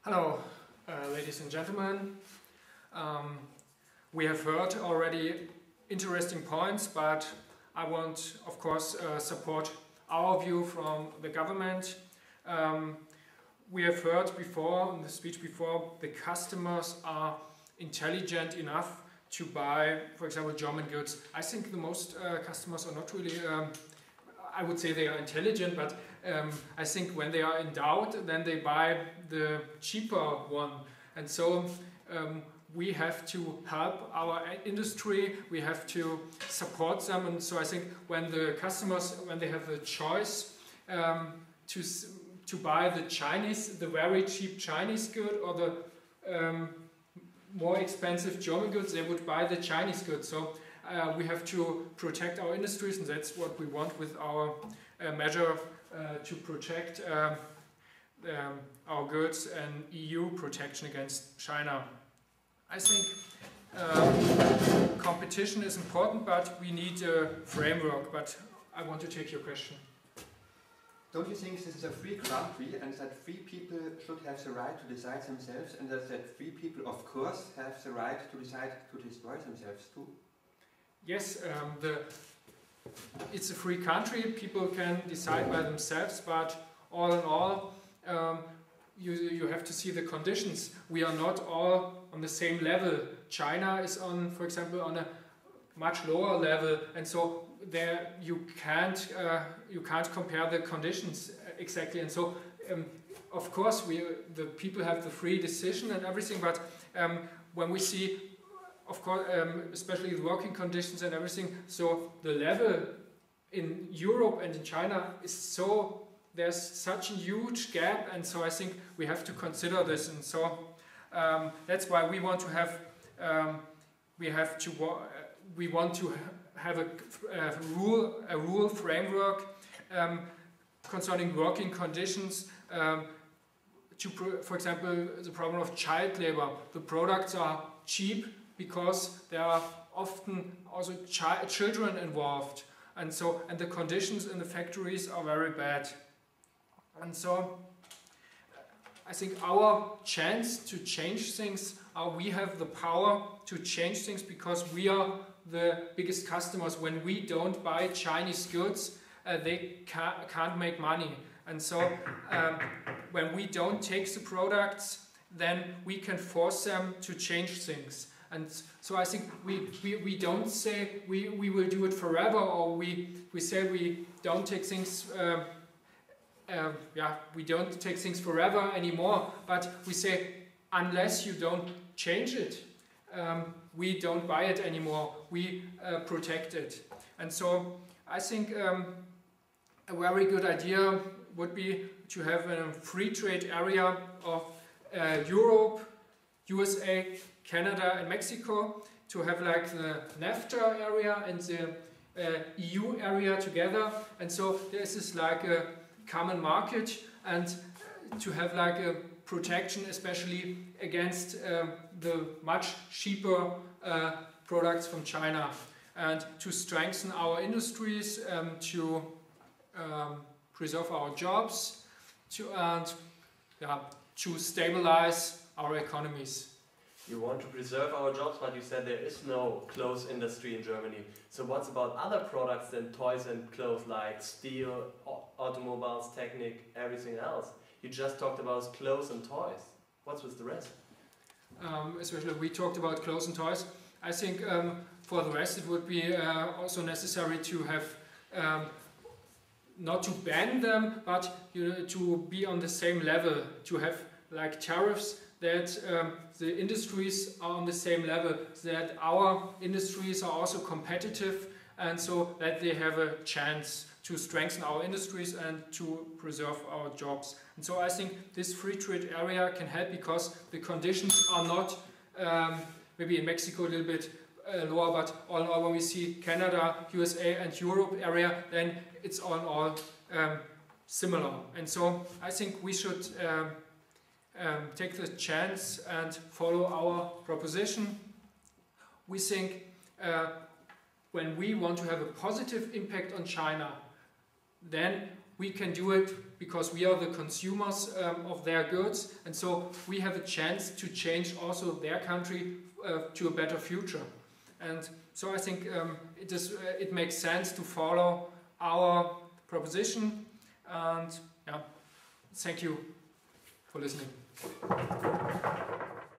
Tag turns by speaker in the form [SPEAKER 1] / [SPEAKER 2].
[SPEAKER 1] Hello, ladies and gentlemen. We have heard already interesting points, but I want, of course, support our view from the government. We have heard before, in the speech before, the customers are intelligent enough to buy, for example, German goods. I think the most customers are not really, I would say they are intelligent, but I think when they are in doubt, then they buy the cheaper one. And so we have to help our industry, we have to support them. And so I think when the customers, when they have the choice to buy the very cheap Chinese good or the more expensive German goods, they would buy the Chinese goods. So we have to protect our industries, and that's what we want with our measure to protect our goods and EU protection against China. I think competition is important, but we need a framework. But I want to take your question.
[SPEAKER 2] Don't you think this is a free country and that free people should have the right to decide themselves, and that free people, of course, have the right to decide to destroy themselves too?
[SPEAKER 1] Yes, it's a free country, people can decide by themselves, but all in all, you have to see the conditions. We are not all on the same level. China is on, for example, on a much lower level, and so there you can't compare the conditions exactly. And so, of course, the people have the free decision and everything, but when we see, of course, especially the working conditions and everything, so the level in Europe and in China is so, there's such a huge gap, and so I think we have to consider this. And so that's why we want to have a rule framework concerning working conditions. For example, the problem of child labor. The products are cheap because there are often also children involved, and the conditions in the factories are very bad. And so I think our chance to change things, we have the power to change things because we are the biggest customers. When we don't buy Chinese goods, they can't make money. And so when we don't take the products, then we can force them to change things. And so I think we don't say we will do it forever, or we say we don't take things we don't take things forever anymore, but we say unless you don't change it, we don't buy it anymore, we protect it. And so I think a very good idea would be to have a free trade area of Europe, USA, Canada and Mexico, to have like the NAFTA area and the EU area together. And so this is like a common market, and to have like a protection especially against the much cheaper products from China, and to strengthen our industries, to preserve our jobs, to stabilize our economies.
[SPEAKER 3] You want to preserve our jobs, but you said there is no clothes industry in Germany. So what's about other products than toys and clothes, like steel, automobiles, Technik, everything else? You just talked about clothes and toys. What's with the rest?
[SPEAKER 1] Especially we talked about clothes and toys. I think for the rest it would be also necessary to have not to ban them, but to be on the same level, to have like tariffs, that the industries are on the same level, that our industries are also competitive, and so that they have a chance to strengthen our industries and to preserve our jobs. And so I think this free trade area can help, because the conditions are not, maybe in Mexico a little bit lower, but all in all when we see Canada, USA and Europe area, then it's all in all similar. And so I think we should take the chance and follow our proposition. We think when we want to have a positive impact on China, then we can do it because we are the consumers of their goods, and so we have a chance to change also their country to a better future. And so I think it makes sense to follow our proposition, and yeah, thank you for listening.